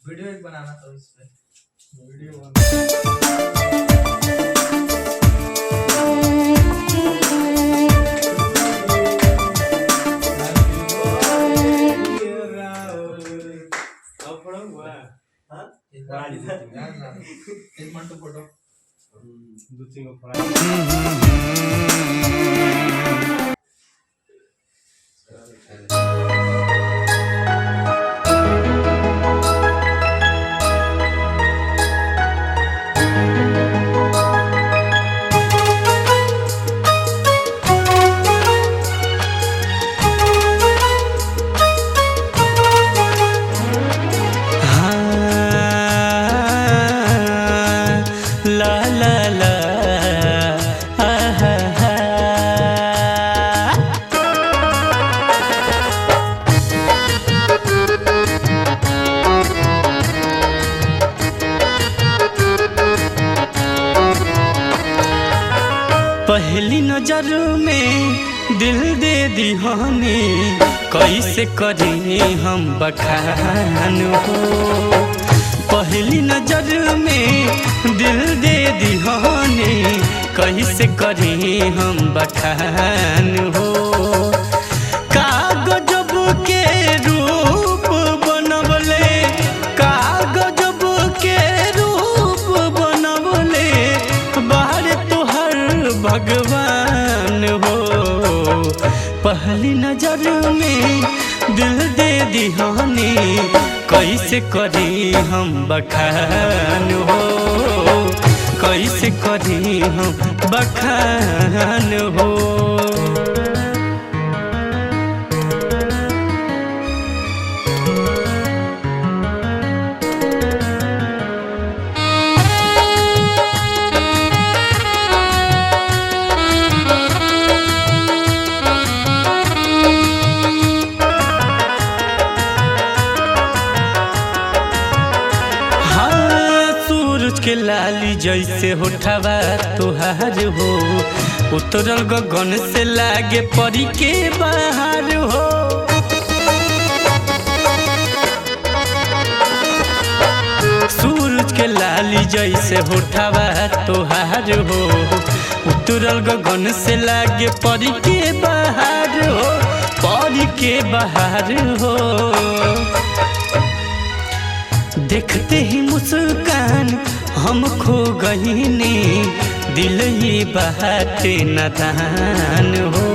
Video एक बनाना था इस पे वीडियो एक मिनट फोटो दो तीन पहली नजर में दिल दे दीवाने कैसे करें हम बखान हो। पहली नजर में दिल दे दीवाने कैसे करें हम बखान हो। कागजब के रूप बनवले कागजब के रूप बनवले बाहर भगवान हो। पहली नजर में दिल दे दीवाने कैसे करें हम बखान हो। कैसे करें हम बखान हो। के लाली जैसे होठवा तुहार हो। उतरल गगन से लागे परी के बाहर हो। सूरज के लाली जैसे होठवा तुहार हो। उतरल गगन से लागे परी के बाहर हो। परी के बाहर हो। देखते ही मुस्कान हम खो गईने दिल ही बहाते नादान हो।